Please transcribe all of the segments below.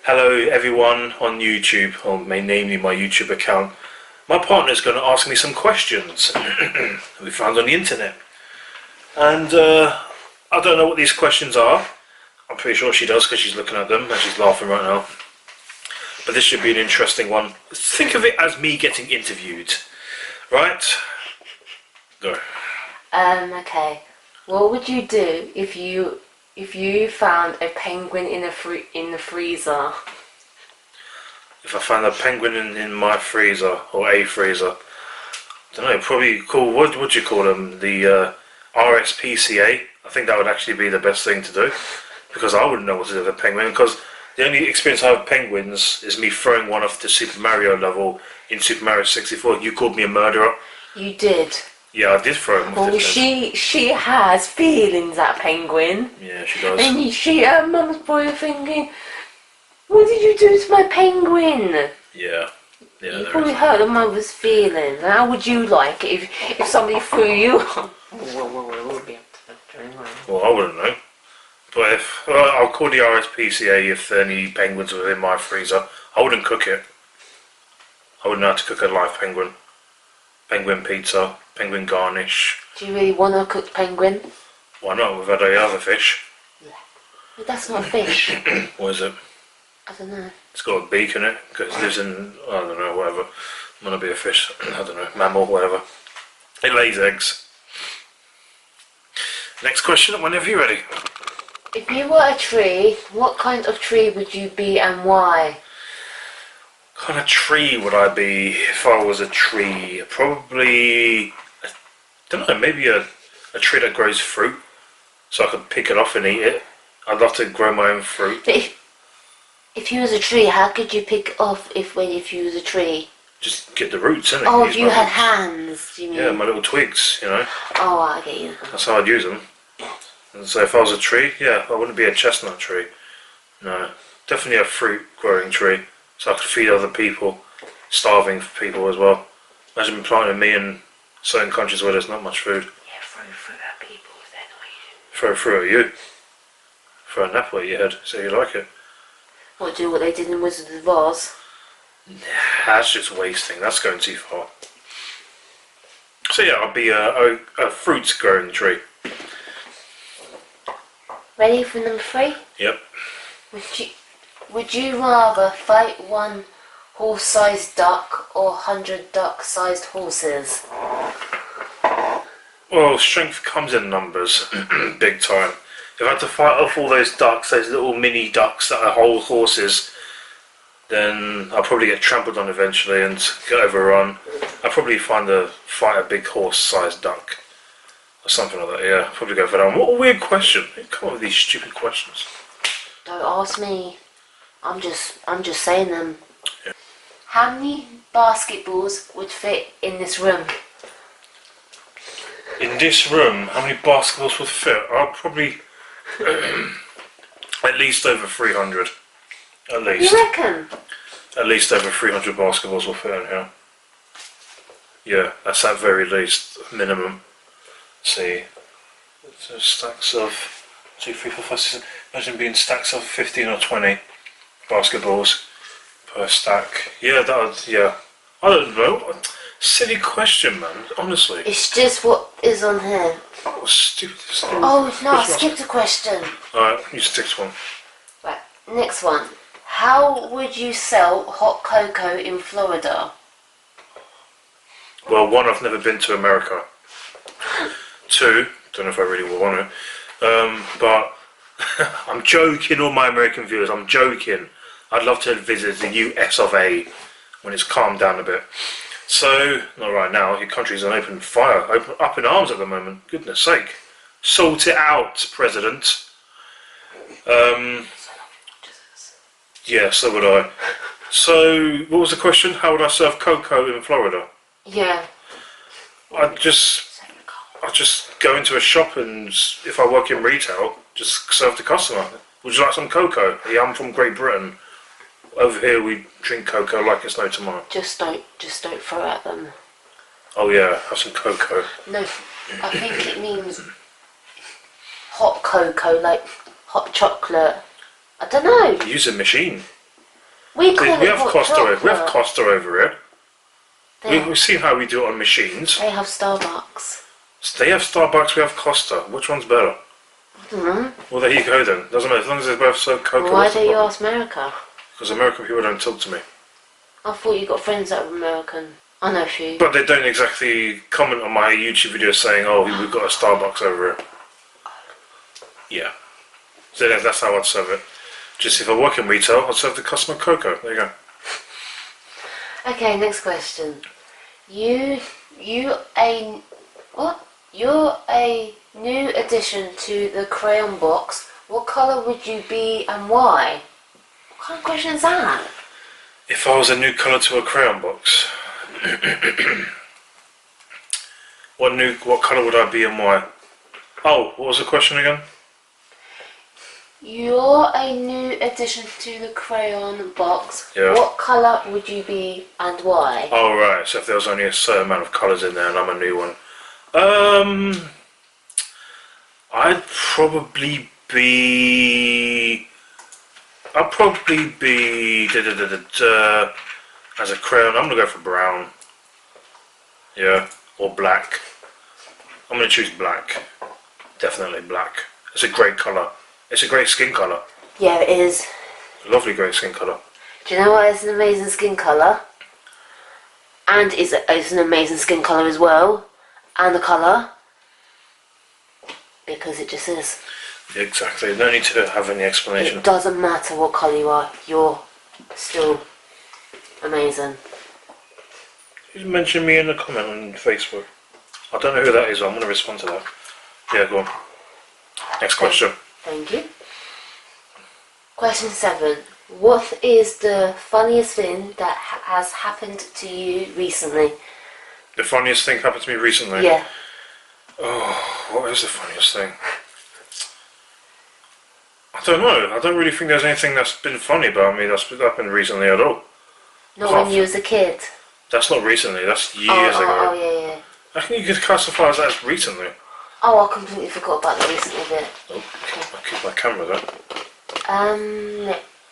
Hello everyone on YouTube, or namely my YouTube account. My partner's going to ask me some questions we found on the internet. And I don't know what these questions are. I'm pretty sure she does because she's looking at them and she's laughing right now. But this should be an interesting one. Think of it as me getting interviewed. Right? Go. Okay. What would you do if you found a penguin in the freezer? If I found a penguin in my freezer, or a freezer, I don't know, probably call, what would you call them? The RSPCA? I think that would actually be the best thing to do. Because I wouldn't know what to do with a penguin, because the only experience I have with penguins is me throwing one off the Super Mario level in Super Mario 64. You called me a murderer. You did. Yeah, I did throw him off. Well, she has feelings, that penguin. Yeah, she does. And Mum's probably thinking, what did you do to my penguin? Yeah. Yeah, you probably hurt the mother's feelings. And how would you like it if somebody threw you? Well, I wouldn't know. But if I'll call the RSPCA if any penguins were in my freezer. I wouldn't cook it. I wouldn't know how to cook a live penguin. Penguin pizza, penguin garnish. Do you really want to cook penguin? Why not? We've had other fish. Yeah. But that's not a fish. What is it? I don't know. It's got a beak in it because it lives in, I don't know, whatever. Might be a fish. I don't know, mammal, whatever. It lays eggs. Next question, whenever you're ready. If you were a tree, what kind of tree would you be and why? What kind of tree would I be if I was a tree? Probably, I don't know, maybe a tree that grows fruit, so I could pick it off and eat it. I'd love to grow my own fruit. But if you was a tree, how could you pick it off if you was a tree? Just get the roots, innit? Oh, if you had hands, do you mean? Yeah, my little twigs, you know. Oh, I get you. That's how I'd use them. And so if I was a tree, yeah, I wouldn't be a chestnut tree. No, definitely a fruit growing tree. So I could feed other people, starving people as well. Imagine planting me in certain countries where there's not much food. Yeah, throw fruit at people if they're not eating. Throw fruit at you. Throw an apple at your head, so you like it. Or do what they did in Wizard of Oz. That's just wasting, that's going too far. So yeah, I'll be a fruit growing tree. Ready for number 3? Yep. Would you rather fight one horse-sized duck or 100 duck-sized horses? Well, strength comes in numbers, big time. If I had to fight off all those ducks, those little mini ducks that are whole horses, then I'll probably get trampled on eventually and get overrun. I'll probably fight a big horse-sized duck. Or something like that, yeah. I'll probably go for that one. What a weird question. Come up with these stupid questions. Don't ask me. I'm just saying them. Yeah. How many basketballs would fit in this room? In this room, how many basketballs would fit? I'll probably at least over 300. At least. You reckon? At least over 300 basketballs will fit in here. Yeah, that's at very least minimum. Let's see. So stacks of 2, 3, 4, 5, 6. Imagine being stacks of 15 or 20 basketballs per stack. Yeah, that would, yeah. I don't know. Silly question, man. Honestly. It's just what is on here. Oh, stupid. Oh no, I skipped a question. Alright, you stick to one. Right, next one. How would you sell hot cocoa in Florida? Well, 1, I've never been to America. 2, don't know if I really will want to. But I'm joking, all my American viewers. I'm joking. I'd love to visit the US of A when it's calmed down a bit. So, not right now. Your country's on open fire, up in arms at the moment. Goodness sake, sort it out, President. Yeah, so would I. So, what was the question? How would I serve cocoa in Florida? Yeah. I'd just go into a shop and, if I work in retail, just serve the customer. Would you like some cocoa? Yeah, I'm from Great Britain. Over here we drink cocoa like it's no tomorrow. Just don't throw at them. Oh yeah, have some cocoa. No, I think it means hot cocoa, like hot chocolate. I don't know. Use a machine. We call We it have hot Costa. chocolate. We have Costa over here. They, We've seen how we do it on machines. they have Starbucks. They have Starbucks. We have Costa. Which one's better? I don't know. Well, there you go then. Doesn't matter as long as they both serve cocoa. Why do you ask America? Because American people don't talk to me. I thought you got friends that were American. I know a few. But they don't exactly comment on my YouTube videos saying, "Oh, we've got a Starbucks over here." Yeah. So that's how I'd serve it. Just if I work in retail, I'd serve the customer cocoa. There you go. Okay, next question. You're a new addition to the crayon box. What colour would you be and why? What kind of question is that? If I was a new colour to a crayon box, what colour would I be and why? Oh, what was the question again? You're a new addition to the crayon box. Yeah. What colour would you be and why? Oh right, so if there was only a certain amount of colours in there and I'm a new one. I'd probably be as a crayon, I'm gonna go for brown. Yeah, or black. I'm gonna choose black. Definitely black. It's a great colour. It's a great skin colour. Yeah, it is. Lovely great skin colour. Do you know why it's an amazing skin colour? And it's an amazing skin colour as well. And the colour. Because it just is. Exactly. No need to have any explanation. It doesn't matter what colour you are. You're still amazing. You mentioned me in a comment on Facebook. I don't know who that is. I'm going to respond to that. Yeah, go on. Next question. Thank you. Question 7. What is the funniest thing that has happened to you recently? The funniest thing happened to me recently? Yeah. Oh, what is the funniest thing? I don't know. I don't really think there's anything that's been funny about me that's happened recently at all. Not when you was a kid. That's not recently. That's years ago. Oh, yeah. I think you could classify that as recently. Oh, I completely forgot about the recently bit. Oh, I'll keep my camera there.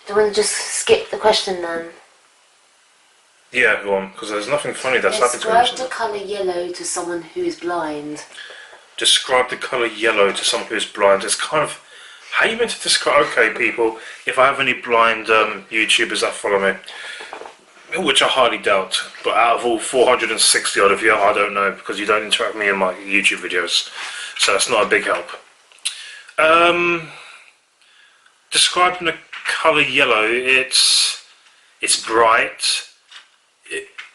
Do you want to just skip the question then? Yeah, go on, because there's nothing funny that's happened to me Describe recently. the colour yellow to someone who is blind. Describe the colour yellow to someone who's blind. It's kind of... How are you meant to describe... Okay, people, if I have any blind YouTubers that follow me, which I hardly doubt, but out of all 460 odd of you, I don't know, because you don't interact with me in my YouTube videos, so that's not a big help. Describing the colour yellow, it's bright,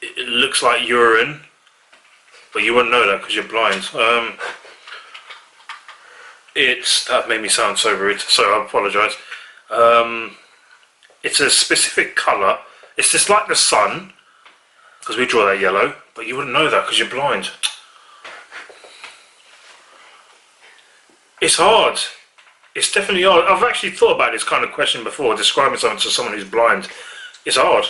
it looks like urine, but you wouldn't know that because you're blind. That made me sound so rude, so I apologise. It's a specific colour. It's just like the sun, because we draw that yellow, but you wouldn't know that because you're blind. It's hard. It's definitely hard. I've actually thought about this kind of question before, describing something to someone who's blind. It's hard.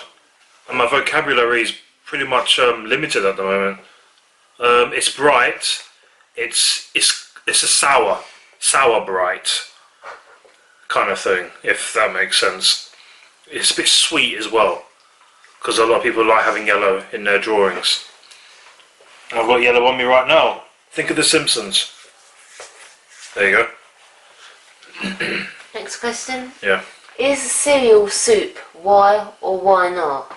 And my vocabulary is pretty much limited at the moment. It's bright. It's a sour bright kind of thing, if that makes sense. It's a bit sweet as well, because a lot of people like having yellow in their drawings. I've got yellow on me right now. Think of The Simpsons. There you go. Next question. Yeah. Is cereal soup? Why or why not?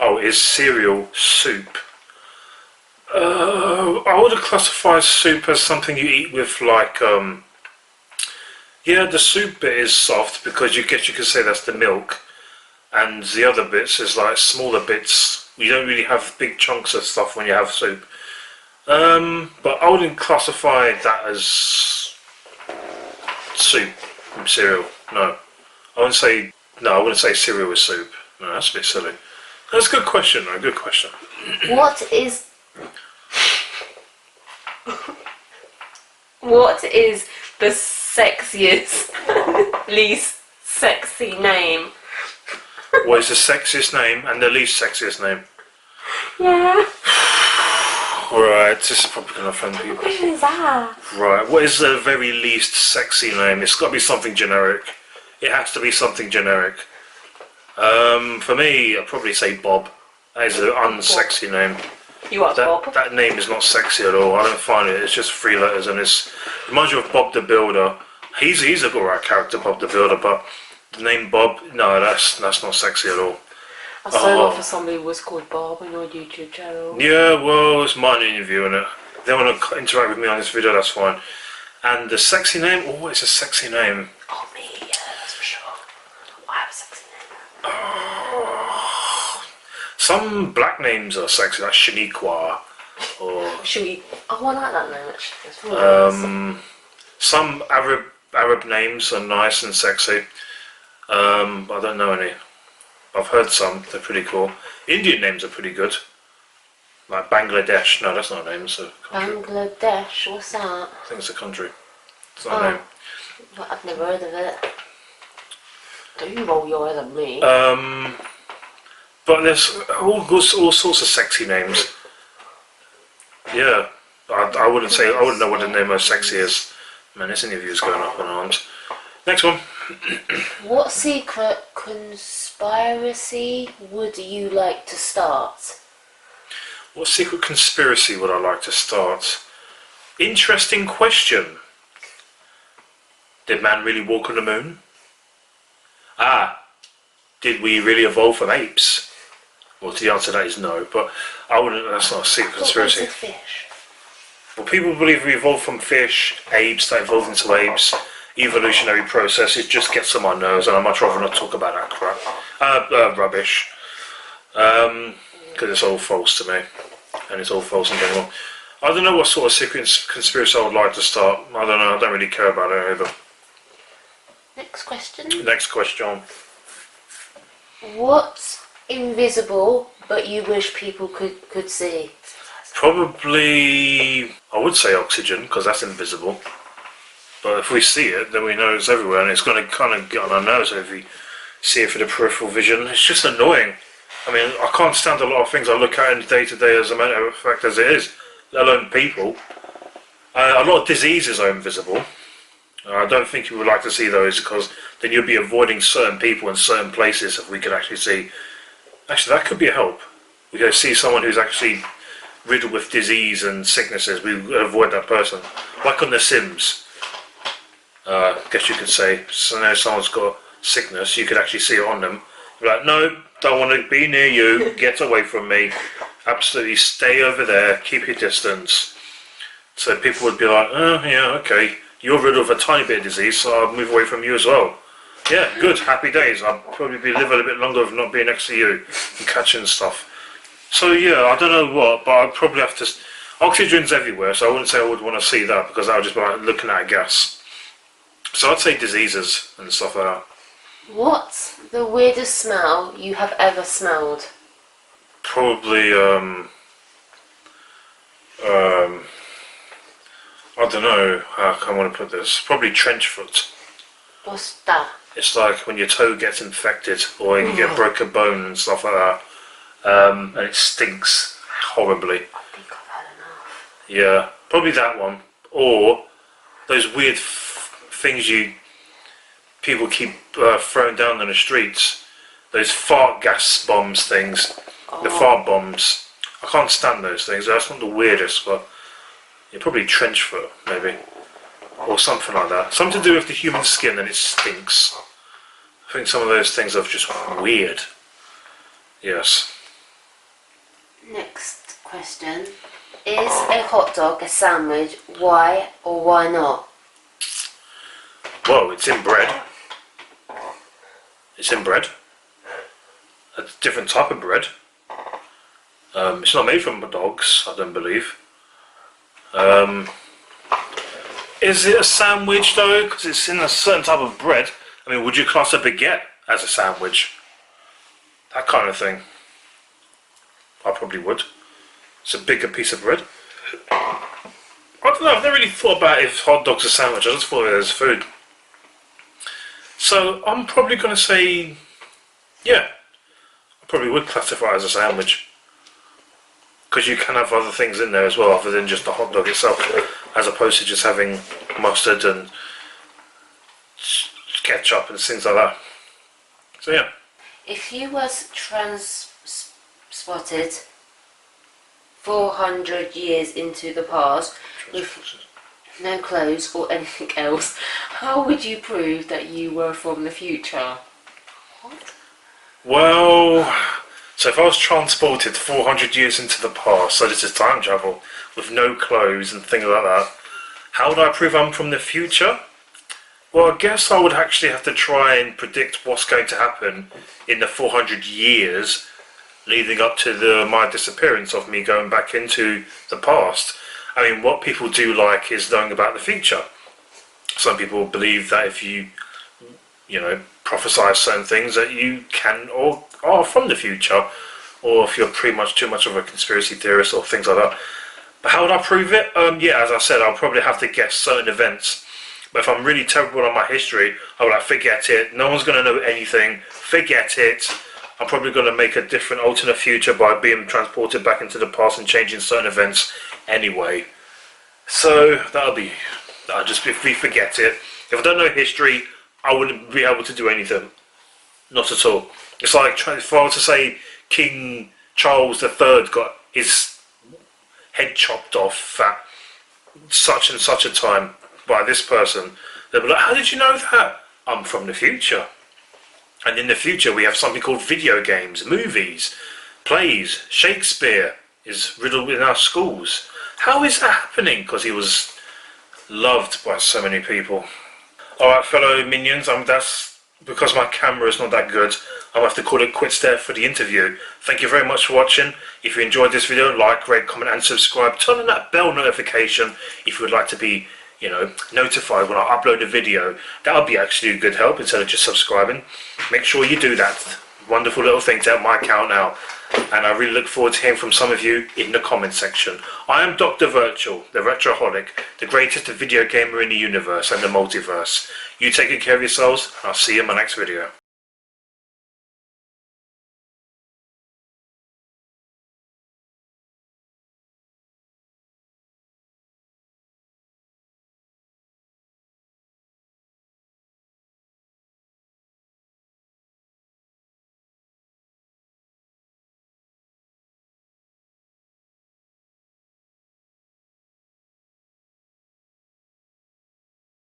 Oh, is cereal soup? I would classify soup as something you eat with, like, yeah, the soup bit is soft because you could say that's the milk, and the other bits is like smaller bits. You don't really have big chunks of stuff when you have soup. But I wouldn't classify that as soup, cereal. No, I wouldn't say cereal is soup. No, that's a bit silly. That's a good question, though. Good question. What is the sexiest, least sexy name? What is the sexiest name and the least sexiest name? Yeah. Right, this is probably going to offend people. What question is that? Right, what is the very least sexy name? It's got to be something generic. It has to be something generic. For me, I'd probably say Bob. That is an unsexy name. You are Bob. That name is not sexy at all. I don't find it. It's just three letters, and it reminds you of Bob the Builder. He's a good right character, Bob the Builder, but the name Bob, no, that's not sexy at all. I signed up for somebody who was called Bob on your YouTube channel. Yeah, well, it's mine interview, innit? If they want to interact with me on this video, that's fine. And the sexy name, oh, it's a sexy name. Oh, me, yeah, that's for sure. I have a sexy name. Oh, some black names are sexy, like Shaniqua, or Should we? Oh, I like that name actually. It's really nice. some Arab names are nice and sexy. I don't know any. I've heard some, they're pretty cool. Indian names are pretty good. Like Bangladesh, no, that's not a name, it's a country. Bangladesh, what's that? I think it's a country. It's not a name. Well, I've never heard of it. Don't you roll your head at me? But there's all sorts of sexy names. Yeah, I wouldn't know what the name of sexy is. Man, this interview is going up in arms. Next one. What secret conspiracy would you like to start? What secret conspiracy would I like to start? Interesting question. Did man really walk on the moon? Did we really evolve from apes? Well, the answer to that is no, but I wouldn't. That's not a secret conspiracy. What was a fish? Well, people believe we evolved from fish, apes, that evolved into apes. Evolutionary process, it just gets on my nerves, and I'd much rather not talk about that crap. Rubbish. Because it's all false to me, and it's all false in general. I don't know what sort of secret conspiracy I would like to start. I don't know, I don't really care about it either. Next question. Next question. What's invisible but you wish people could see? Probably, I would say oxygen, because that's invisible. But if we see it, then we know it's everywhere, and it's going to kind of get on our nerves if we see it for the peripheral vision. It's just annoying. I mean, I can't stand a lot of things I look at in day to day as a matter of fact as it is, let alone people. A lot of diseases are invisible. I don't think you would like to see those, because then you'll be avoiding certain people in certain places if we could actually see. Actually, that could be a help. We could see someone who's actually riddled with disease and sicknesses. We would avoid that person. Like on The Sims. I guess you could say, so now someone's got sickness, you could actually see it on them. You're like, no, don't want to be near you, get away from me, absolutely stay over there, keep your distance. So people would be like, oh yeah, okay, you're rid of a tiny bit of disease, so I'll move away from you as well. Yeah, good, happy days, I'll probably live a little bit longer of not being next to you and catching stuff. So yeah, I don't know what, but I'd probably have to, oxygen's everywhere, so I wouldn't say I would want to see that, because I would just be like looking at a gas. So I'd say diseases and stuff like that. What's the weirdest smell you have ever smelled? Probably, I don't know how I want to put this. Probably trench foot. What's that? It's like when your toe gets infected or you get a broken bone and stuff like that. And it stinks horribly. I think I've had enough. Yeah, probably that one. Or those weird things people keep throwing down on the streets. Those fart gas bombs things. Oh. The fart bombs. I can't stand those things. That's not the weirdest, but yeah, probably trench foot, maybe. Or something like that. Something to do with the human skin and it stinks. I think some of those things are just weird. Yes. Next question. Is a hot dog a sandwich? Why or why not? Well, it's in bread. It's in bread. A different type of bread. It's not made from dogs, I don't believe. Is it a sandwich though? Because it's in a certain type of bread. I mean, would you class a baguette as a sandwich? That kind of thing. I probably would. It's a bigger piece of bread. I don't know, I've never really thought about if hot dog's a sandwich. I just thought of it as food. So I'm probably going to say, yeah, I probably would classify it as a sandwich. Because you can have other things in there as well other than just the hot dog itself, as opposed to just having mustard and ketchup and things like that. So yeah. If you was transpotted 400 years into the past with no clothes or anything else, how would you prove that you were from the future? What? Well, so if I was transported 400 years into the past, so this is time travel, with no clothes and things like that, how would I prove I'm from the future? Well, I guess I would actually have to try and predict what's going to happen in the 400 years leading up to my disappearance of me going back into the past. I mean, what people do like is knowing about the future. Some people believe that if you prophesize certain things that you can or are from the future, or if you're pretty much too much of a conspiracy theorist or things like that. But how would I prove it? Yeah, as I said, I'll probably have to guess certain events. But if I'm really terrible on my history, I'll be like, forget it. No one's going to know anything. Forget it. I'm probably going to make a different alternate future by being transported back into the past and changing certain events anyway. So that'll just if we forget it. If I don't know history, I wouldn't be able to do anything. Not at all. It's like if I were to say King Charles III got his head chopped off at such and such a time by this person, they'll be like, how did you know that? I'm from the future. And in the future we have something called video games, movies, plays. Shakespeare is riddled in our schools. How is that happening? Because he was loved by so many people. Alright, fellow minions, that's because my camera is not that good. I'll have to call it quits there for the interview. Thank you very much for watching. If you enjoyed this video, like, rate, comment and subscribe. Turn on that bell notification if you would like to be notified when I upload a video. That would be actually a good help instead of just subscribing. Make sure you do that. Wonderful little thing to help my account now. And I really look forward to hearing from some of you in the comment section. I am Dr. Virtual, the Retroholic, the greatest video gamer in the universe and the multiverse. You take good care of yourselves, and I'll see you in my next video.